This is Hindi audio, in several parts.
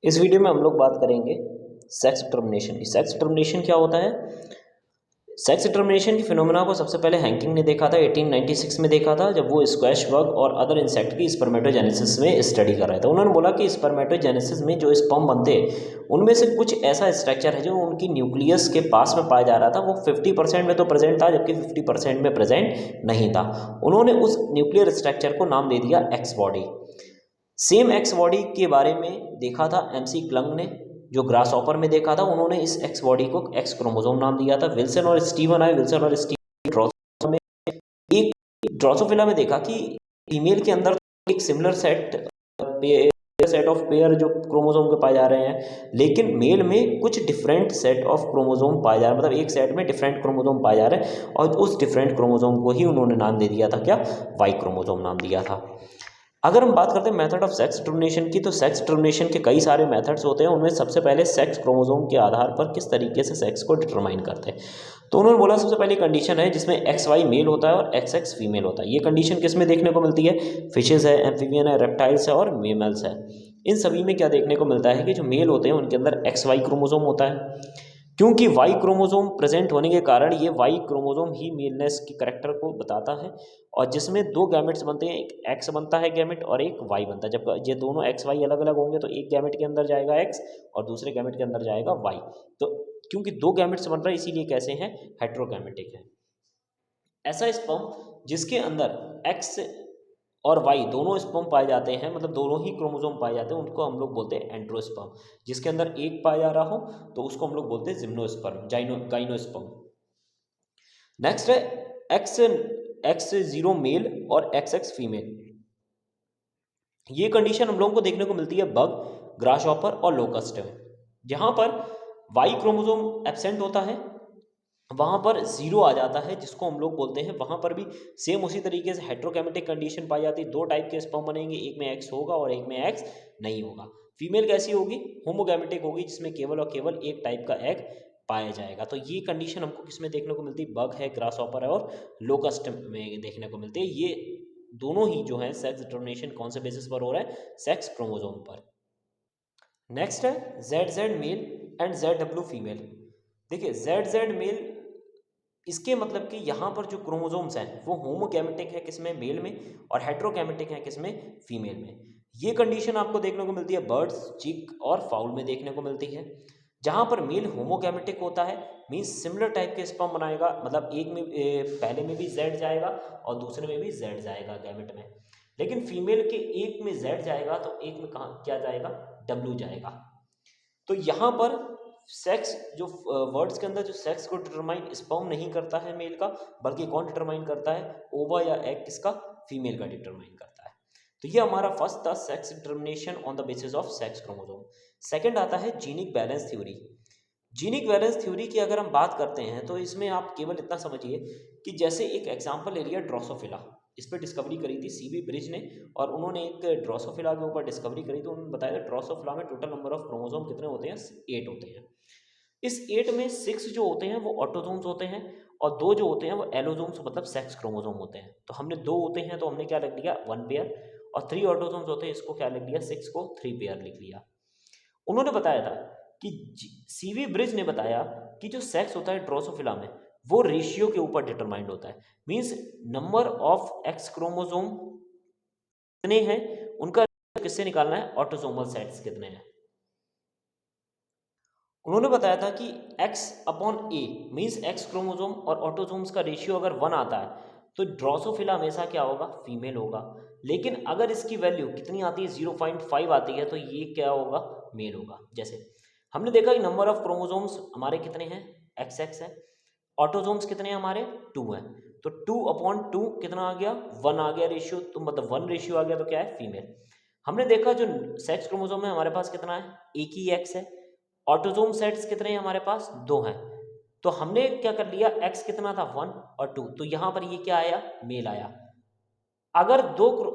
इस वीडियो में हम लोग बात करेंगे सेक्स डिटर्मिनेशन की। सेक्स डिटर्मिनेशन क्या होता है? सेक्स डिटर्मिनेशन की फिनोमेना को सबसे पहले हैंकिंग ने देखा था, 1896 में देखा था, जब वो स्क्वैश बग और अदर इंसेक्ट की स्पर्मेटोजेनेसिस में स्टडी कर रहे थे। उन्होंने बोला कि स्पर्मेटोजेनेसिस में जो स्पर्म बनते हैं उनमें से कुछ ऐसा स्ट्रक्चर है जो उनकी न्यूक्लियस के पास में पाया जा रहा था, वो 50% में तो प्रेजेंट था जबकि 50% में प्रेजेंट नहीं था। उन्होंने उस न्यूक्लियर स्ट्रक्चर को नाम दे दिया x body. Same x body के बारे में देखा था एमसी क्लंग ने, जो ग्रास ऑपर में देखा था। उन्होंने इस एक्स बॉडी को एक्स क्रोमोसोम नाम दिया था। विल्सन और स्टीवन आए। विल्सन और स्टीवन ड्रोसोफिला में एक ड्रोसोफिला में देखा कि फीमेल के अंदर एक सिमिलर सेट ऑफ पेयर जो क्रोमोसोम के पाए जा रहे हैं, लेकिन मेल में कुछ डिफरेंट सेट ऑफ क्रोमोसोम पाए जा रहे हैं, मतलब एक सेट में डिफरेंट क्रोमोसोम पाए जा रहे हैं और उस डिफरेंट क्रोमोसोम को ही उन्होंने नाम दे दिया था क्या? वाई क्रोमोसोम नाम दिया था। अगर हम बात करते हैं मेथड ऑफ सेक्स डिटर्मिनेशन की, तो सेक्स डिटर्मिनेशन के कई सारे मेथड्स होते हैं। उनमें सबसे पहले सेक्स क्रोमोसोम के आधार पर किस तरीके से सेक्स को डिटरमाइन करते हैं। तो उन्होंने बोला सबसे पहली कंडीशन है जिसमें एक्स वाई मेल होता है और एक्स एक्स फीमेल होता है। ये कंडीशन किस में देखने को मिलती है? फिशेज है, एम्फीबियन है, रेप्टाइल्स है और मेमल्स है। इन सभी में क्या देखने को मिलता है कि जो मेल होते हैं उनके अंदर एक्स वाई क्रोमोसोम होता है। क्योंकि वाई क्रोमोसोम प्रेजेंट होने के कारण ये वाई क्रोमोसोम ही मेलनेस के करेक्टर को बताता है, और जिसमें दो गैमेट्स बनते हैं, एक एक्स बनता है गैमेट और एक वाई बनता है। जब ये दोनों एक्स वाई अलग अलग होंगे तो एक गैमेट के अंदर जाएगा एक्स और दूसरे गैमेट के अंदर जाएगा वाई। तो क्योंकि दो गैमेट्स बन रहे हैं इसीलिए कैसे हैं? हेट्रोगैमेटिक है। ऐसा स्पर्म जिसके अंदर एक्स और वाई दोनों स्पर्म पाए जाते हैं, मतलब दोनों ही क्रोमोसोम पाए जाते हैं, उनको हम लोग बोलते हैं एंड्रोस्पर्म। जिसके अंदर एक पाया जा रहा हो तो उसको हम लोग बोलते हैं जिम्नोस्पर्म, गाइनोस्पर्म। नेक्स्ट है एक्स एक्स जीरो मेल और एक्स एक्स फीमेल। ये कंडीशन हम लोगों को देखने को मिलती है बग, ग्रासहॉपर और लोकस्ट में। जहां पर वाई क्रोमोसोम एब्सेंट होता है वहाँ पर जीरो आ जाता है, जिसको हम लोग बोलते हैं, वहाँ पर भी सेम उसी तरीके से हेट्रोगैमेटिक कंडीशन पाई जाती है। दो टाइप के स्पर्म बनेंगे, एक में एक्स होगा और एक में एक्स नहीं होगा। फीमेल कैसी होगी? होमोगैमेटिक होगी, जिसमें केवल और केवल एक टाइप का एग पाया जाएगा। तो ये कंडीशन हमको किसमें देखने को मिलती है? बग है, ग्रासहॉपर है और लोकस्ट में देखने को मिलती है। ये दोनों ही जो है सेक्स डिटर्मिनेशन कौन से बेसिस पर हो रहा है? सेक्स क्रोमोसोम पर। नेक्स्ट है Z Z male and Z W female. देखिए जेड जेड मेल, इसके मतलब कि यहाँ पर जो क्रोमोसोम्स हैं वो होमोगैमेटिक है किसमें? मेल में, और हेट्रोगैमेटिक है किसमें? फीमेल में। ये कंडीशन आपको देखने को मिलती है बर्ड्स, चिक और फाउल में देखने को मिलती है। जहाँ पर मेल होमोगैमेटिक होता है, मीन्स सिमिलर टाइप के स्पर्म बनाएगा, मतलब एक में पहले में भी जेड जाएगा और दूसरे में भी जेड जाएगा गैमेट में। लेकिन फीमेल के एक में जेड जाएगा तो एक में कहाँ क्या जाएगा? डब्ल्यू जाएगा। तो यहाँ पर सेक्स जो वर्ड्स के अंदर जो सेक्स को डिटरमाइन स्पर्म नहीं करता है मेल का, बल्कि कौन डिटरमाइन करता है? ओवा या एग किसका? फीमेल का डिटरमाइन करता है। तो ये हमारा फर्स्ट था sex determination on the basis of sex chromosome. Second आता है genic balance theory. Genic balance theory की अगर हम बात करते हैं तो इसमें आप केवल इतना समझिए कि जैसे एक एग्जाम्पल ले लिया ड्रोसोफिला। इस पर डिस्कवरी करी थी सीबी ब्रिज ने, और उन्होंने एक ड्रोसोफिला के ऊपर डिस्कवरी करी तो उन्होंने बताया था ड्रोसोफिला में टोटल नंबर ऑफ क्रोमोसोम कितने होते हैं? 8 होते हैं। इस 8 में 6 जो होते हैं वो ऑटोसोम्स होते हैं और 2 जो होते हैं वो एलोसोम्स, मतलब सेक्स क्रोमोसोम होते हैं। तो हमने 2 होते हैं तो हमने क्या लिख लिया? 1 पेयर, और 3 ऑटोसोम्स होते हैं, इसको क्या लिख लिया? 6 को 3 पेयर लिख लिया। उन्होंने बताया था कि सीवी ब्रिज ने बताया कि जो सेक्स होता है ड्रोसोफिला में वो रेशियो के ऊपर डिटरमाइंड होता है। Means number of x chromosome कितने हैं उनका किससे निकालना है? ऑटोसोमल सेट्स कितने हैं। उन्होंने बताया था कि x अपॉन ए मीन्स एक्स क्रोमोसोम और ऑटोसोम्स का रेशियो अगर 1 आता है तो ड्रोसोफिला हमेशा क्या होगा? फीमेल होगा। लेकिन अगर इसकी वैल्यू कितनी आती है? 0.5 आती है तो ये क्या होगा? मेल होगा। जैसे हमने देखा कि नंबर ऑफ क्रोमोसोम्स हमारे कितने हैं? XX है। ऑटोसोम्स कितने हैं हमारे? 2 हैं। तो 2/2 कितना आ गया? 1 आ गया रेशियो, तो मतलब 1 रेशियो आ गया तो क्या है? फीमेल। हमने देखा जो सेक्स क्रोमोसोम है हमारे पास कितना है? एक ही एक्स है। ऑटोसोम सेट्स कितने हैं हमारे पास? 2 हैं। तो हमने क्या कर लिया? एक्स कितना था? 1 और 2, तो यहां पर ये क्या आया? मेल आया। अगर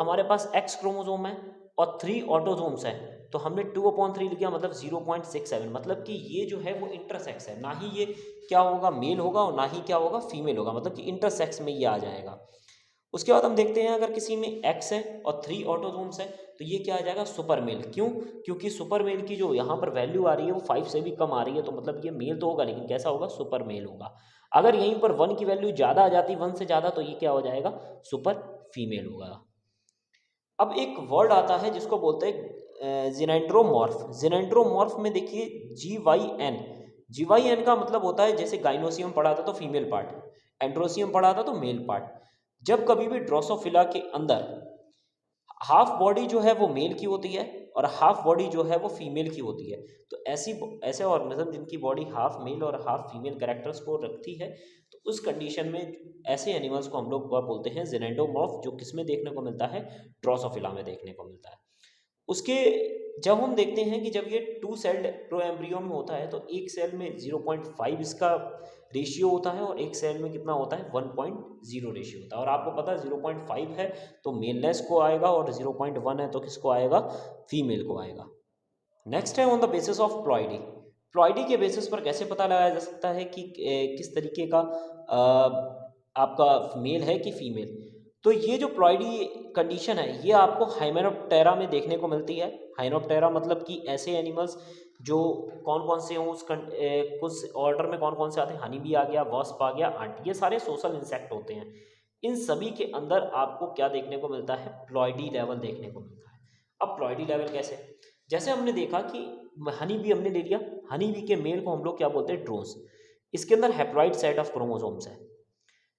हमारे पास एक्स क्रोमोसोम है और 3 ऑटोसोम्स हैं तो हमने 2/3 लिख दिया, मतलब 0.67, मतलब कि ये जो है वो इंटरसेक्स है, ना ही ये क्या होगा? मेल होगा और ना ही क्या होगा? फीमेल होगा, मतलब कि इंटरसेक्स में ये आ जाएगा। उसके बाद हम देखते हैं अगर किसी में एक्स है और 3 ऑटोसोम्स है तो ये क्या आ जाएगा, सुपर मेल। क्यों? क्योंकि सुपर मेल की जो यहाँ पर वैल्यू आ रही है वो 5 से भी कम आ रही है, तो मतलब ये मेल तो होगा लेकिन कैसा होगा, सुपर मेल होगा। अगर यहीं पर 1 की वैल्यू ज़्यादा आ जाती, 1 से ज़्यादा, तो ये क्या हो जाएगा, सुपर फीमेल होगा। अब एक वर्ड आता है जिसको बोलते हैं जिनेंड्रोमॉर्फ। जिनेंड्रोमॉर्फ में देखिए GYN, GYN का मतलब होता है, जैसे गाइनोसियम पढ़ा था तो फीमेल पार्ट, एंड्रोसियम पढ़ा था तो मेल पार्ट। जब कभी भी ड्रोसोफिला के अंदर हाफ बॉडी जो है वो मेल की होती है और हाफ बॉडी जो है वो फीमेल की होती है, तो ऐसे ऑर्गेनिज्म जिनकी बॉडी हाफ मेल और हाफ फीमेल कैरेक्टर्स को रखती है, तो उस कंडीशन में ऐसे एनिमल्स को हम लोग बोलते हैं जेनेंडोमॉर्फ, जो किसमें देखने को मिलता है, ड्रोसोफिला में देखने को मिलता है। उसके जब हम देखते हैं कि जब ये 2 सेल्ड प्रोएम्ब्रियो में होता है तो एक सेल में 0.5 इसका रेशियो होता है और एक सेल में कितना होता है, 1.0 रेशियो होता है। और आपको पता है 0.5 है तो मेलनेस को आएगा और 0.1 है तो किसको आएगा, फीमेल को आएगा। नेक्स्ट है on the basis of ploidy. Ploidy के बेसिस पर कैसे पता लगाया जा सकता है कि किस तरीके का आपका मेल है कि फीमेल। तो ये जो प्लॉइडी कंडीशन है ये आपको हाइमेनोप्टेरा में देखने को मिलती है। हाइमेनोप्टेरा मतलब कि ऐसे एनिमल्स जो कौन कौन से हों कुछ ऑर्डर में कौन कौन से आते हैं, हनी बी आ गया, वॉस्प आ गया, आंट, ये सारे सोशल इंसेक्ट होते हैं। इन सभी के अंदर आपको क्या देखने को मिलता है, प्लॉइडी लेवल देखने को मिलता है। अब प्लॉइडी लेवल कैसे, जैसे हमने देखा कि हनी बी हमने ले लिया, हनी बी के मेल को हम लोग क्या बोलते हैं, ड्रोन्स। इसके अंदर हैप्लॉइड सेट ऑफ क्रोमोसोम्स है,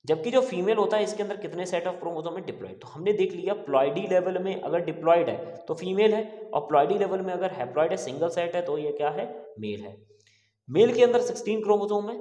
जबकि जो फीमेल होता है इसके अंदर कितने सेट ऑफ क्रोमोसोम है, डिप्लॉइड। तो हमने देख लिया प्लॉइडी लेवल में अगर डिप्लॉइड है तो फीमेल है, और प्लॉइडी लेवल में अगर हैप्लॉइड है, सिंगल सेट है, तो ये क्या है, मेल है। मेल के अंदर 16 क्रोमोसोम है।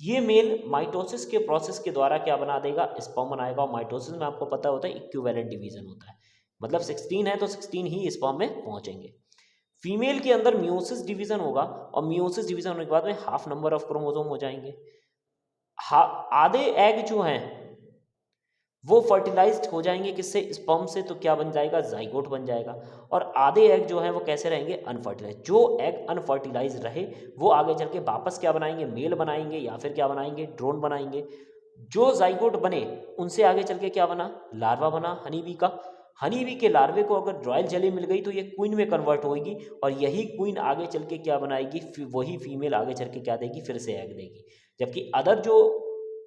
ये मेल माइटोसिस के प्रोसेस के द्वारा क्या बना देगा, स्पर्म बनाएगा। और माइटोसिस में आपको पता होता है इक्विवेलेंट डिवीजन होता है, मतलब 16 है तो 16 ही स्पर्म में पहुंचेंगे। फीमेल के अंदर मियोसिस डिवीजन होगा और मियोसिस डिवीजन होने के बाद में हाफ नंबर ऑफ क्रोमोसोम हो जाएंगे। आधे एग जो हैं वो फर्टिलाइज्ड हो जाएंगे किससे, स्पर्म से, तो क्या बन जाएगा, जाइगोट बन जाएगा। और आधे एग जो हैं वो कैसे रहेंगे, अनफर्टिलाइज। जो एग अनफर्टिलाइज रहे वो आगे चल के वापस क्या बनाएंगे, मेल बनाएंगे या फिर क्या बनाएंगे, ड्रोन बनाएंगे। जो जाइगोट बने उनसे आगे चल के क्या बना, लार्वा बना हनी बी का। हनी बी के लार्वे को अगर रॉयल जेली मिल गई तो ये क्वीन में कन्वर्ट होगी और यही क्वीन आगे चल के क्या बनाएगी, वही फीमेल आगे चल के क्या देगी, फिर से एग देगी। जबकि अदर जो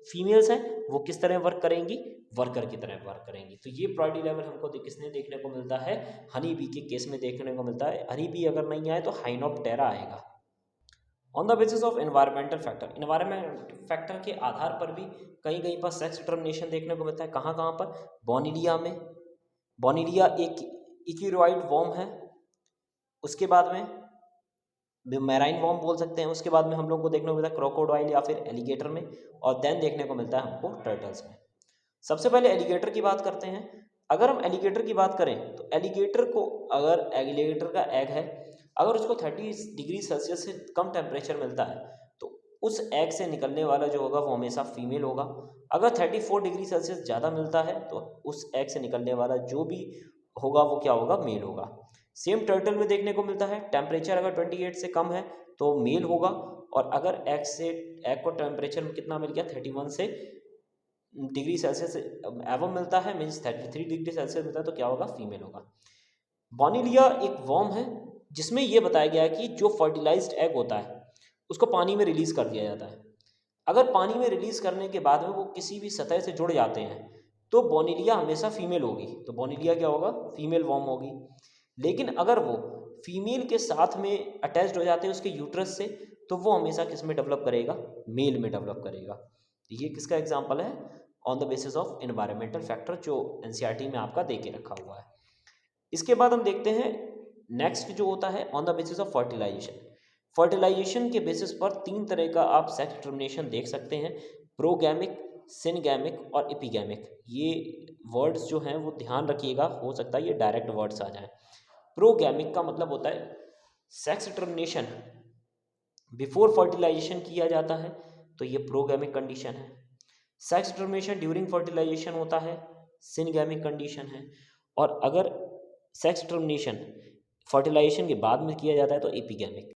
फीमेल्स हैं वो किस तरह वर्क करेंगी, वर्कर की तरह वर्क करेंगी। तो ये प्लॉइडी लेवल हमको किसने देखने को मिलता है, हनी बी के केस में देखने को मिलता है। हनी बी अगर नहीं आए तो हाइनोप्टेरा आएगा। On the basis of environmental factor, environment factor के आधार पर भी कहीं कहीं पर सेक्स डिटर्मिनेशन देखने को मिलता है। कहाँ कहाँ पर, बोनिलिया में। बोनिलिया एक इक्यूरॉइड वॉर्म है, उसके बाद में मैराइन वॉर्म बोल सकते हैं, उसके बाद में हम लोग को देखने को मिलता है क्रोकोडाइल या फिर एलिगेटर में, और देन देखने को मिलता है हमको टर्टल्स में। सबसे पहले एलिगेटर की बात करते हैं। अगर हम एलिगेटर की बात करें तो एलिगेटर को, अगर एलिगेटर का एग है, अगर उसको 30 डिग्री सेल्सियस से कम टेम्परेचर मिलता है तो उस एग से निकलने वाला जो होगा वो हमेशा फीमेल होगा। अगर 34 डिग्री सेल्सियस ज़्यादा मिलता है तो उस एग से निकलने वाला जो भी होगा वो क्या होगा, मेल होगा। सेम टर्टल में देखने को मिलता है, टेम्परेचर अगर 28 से कम है तो मेल होगा, और अगर एग को टेम्परेचर कितना मिल गया, 31 से डिग्री सेल्सियस एवं मिलता है, मीन्स 33 डिग्री सेल्सियस मिलता है, तो क्या होगा, फीमेल होगा। बोनिलिया एक वॉर्म है जिसमें यह बताया गया है कि जो फर्टिलाइज्ड एग होता है उसको पानी में रिलीज कर दिया जाता है। अगर पानी में रिलीज करने के बाद में वो किसी भी सतह से जुड़ जाते हैं तो बोनिलिया हमेशा फीमेल होगी, तो बोनिलिया क्या होगा, फीमेल वॉर्म होगी। लेकिन अगर वो फीमेल के साथ में अटैच्ड हो जाते हैं उसके यूट्रस से, तो वो हमेशा किस में डेवलप करेगा, मेल में डेवलप करेगा। ये किसका एग्जाम्पल है, on the basis of environmental factor, जो एनसीईआरटी में आपका दे के रखा हुआ है। इसके बाद हम देखते हैं नेक्स्ट जो होता है on the basis of fertilization. Fertilization के बेसिस पर 3 तरह का आप सेक्स डिटर्मिनेशन देख सकते हैं, प्रोगैमिक, सिनगैमिक और एपिगैमिक। ये वर्ड्स जो हैं वो ध्यान रखिएगा, हो सकता है ये डायरेक्ट वर्ड्स आ जाएं। प्रोगैमिक का मतलब होता है सेक्स डिटर्मिनेशन बिफोर फर्टिलाइजेशन किया जाता है, तो ये प्रोगैमिक कंडीशन है। सेक्स डिटर्मिनेशन ड्यूरिंग फर्टिलाइजेशन होता है, सिनगैमिक कंडीशन है। और अगर सेक्स डिटर्मिनेशन फर्टिलाइजेशन के बाद में किया जाता है तो एपिगैमिक।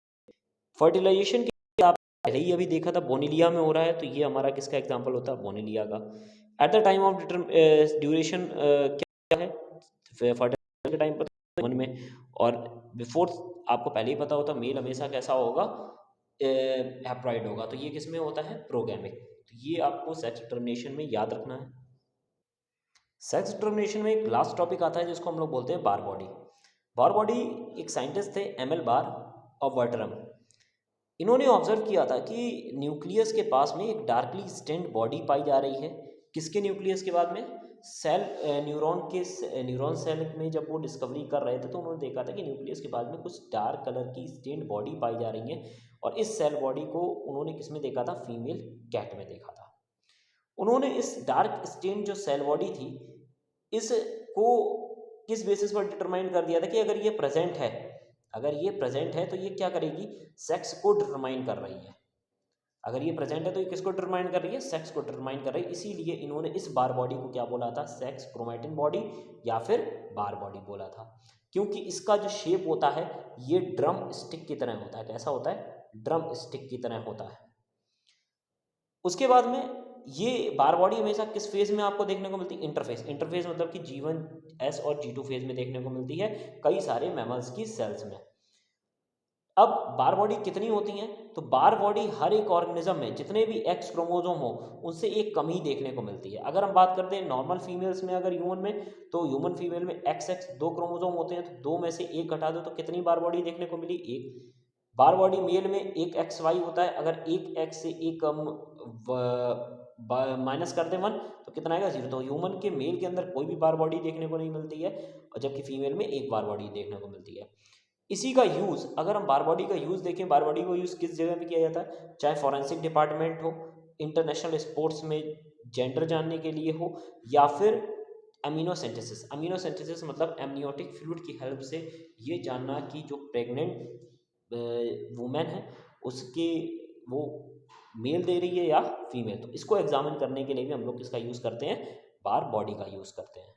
फर्टिलाइजेशन के आप पहले ही अभी देखा था बोनिलिया में हो रहा है, तो ये हमारा किसका एग्जाम्पल होता है, बोनिलिया का। At the time of duration क्या है फर्टिलाइजेशन के टाइम पर वन में, और बिफोर आपको पहले ही पता होता मेल हमेशा कैसा होगा, हैप्लॉइड होगा। तो ये किस में होता है, प्रोगैमिक। तो ये आपको सेक्स डिटर्मिनेशन में याद रखना है। सेक्स डिटर्मिनेशन में एक लास्ट टॉपिक आता है जिसको हम लोग बोलते हैं बार बॉडी। बार बॉडी एक साइंटिस्ट थे एमएल बार और वर्टरम। इन्होंने ऑब्जर्व किया था कि न्यूक्लियस के पास में एक डार्कली स्टेन्ड बॉडी पाई जा रही है। किसके न्यूक्लियस के बाद में, सेल न्यूरॉन सेल में जब वो डिस्कवरी कर रहे थे तो उन्होंने देखा था कि न्यूक्लियस के बाद में कुछ डार्क कलर की स्टेन्ड बॉडी पाई जा रही है। और इस सेल बॉडी को उन्होंने किस में देखा था, फीमेल कैट में देखा था। उन्होंने इस डार्क स्टेन जो सेल बॉडी थी इसको किस बेसिस पर डिटरमाइन कर दिया था कि अगर ये प्रेजेंट है, अगर ये प्रेजेंट है तो ये क्या करेगी, सेक्स को डिटरमाइन कर रही है। अगर ये प्रेजेंट है तो ये किसको डिटरमाइन कर रही है, सेक्स को डिटरमाइन कर रही है। इसीलिए इन्होंने इस बार बॉडी को क्या बोला था, सेक्स क्रोमैटिन बॉडी या फिर बार बॉडी बोला था। क्योंकि इसका जो शेप होता है ये ड्रम स्टिक की तरह होता है। कैसा होता है, ड्रम स्टिक की तरह होता है। उसके बाद में ये बार बॉडी हमेशा किस फेज में आपको देखने को मिलती है, इंटरफेस। इंटरफेस मतलब कि G1S और G2 फेज में देखने को मिलती है कई सारे मैमल्स की सेल्स में। अब बार बॉडी कितनी होती हैं, तो बार बॉडी हर एक ऑर्गेनिज्म में जितने भी एक्स क्रोमोसोम हो उनसे एक कमी देखने को मिलती है। अगर हम बात करते हैं नॉर्मल फीमेल्स में, अगर ह्यूमन में, तो ह्यूमन फीमेल में XX 2 क्रोमोसोम होते हैं, तो 2 में से 1 घटा दो तो कितनी बार बॉडी देखने को मिली, 1। बार बॉडी मेल में 1 XY होता है, अगर 1 X से एक कम माइनस कर दें 1 तो कितना आएगा, 0। तो ह्यूमन के मेल के अंदर कोई भी बार बॉडी देखने को नहीं मिलती है, और जबकि फीमेल में एक बार बॉडी देखने को मिलती है। इसी का यूज़, अगर हम बार बॉडी का यूज़ देखें, बार बॉडी को यूज़ किस जगह पे किया जाता है, चाहे फॉरेंसिक डिपार्टमेंट हो, इंटरनेशनल स्पोर्ट्स में जेंडर जानने के लिए हो, या फिर अमीनोसिंथेसिस। अमीनोसिंथेसिस मतलब एमनियोटिक फ्लूइड की हेल्प से ये जानना कि जो प्रेग्नेंट वुमेन है उसके वो मेल दे रही है या फीमेल। तो इसको एग्जामिन करने के लिए भी हम लोग किसका यूज़ करते हैं, बार बॉडी का यूज़ करते हैं।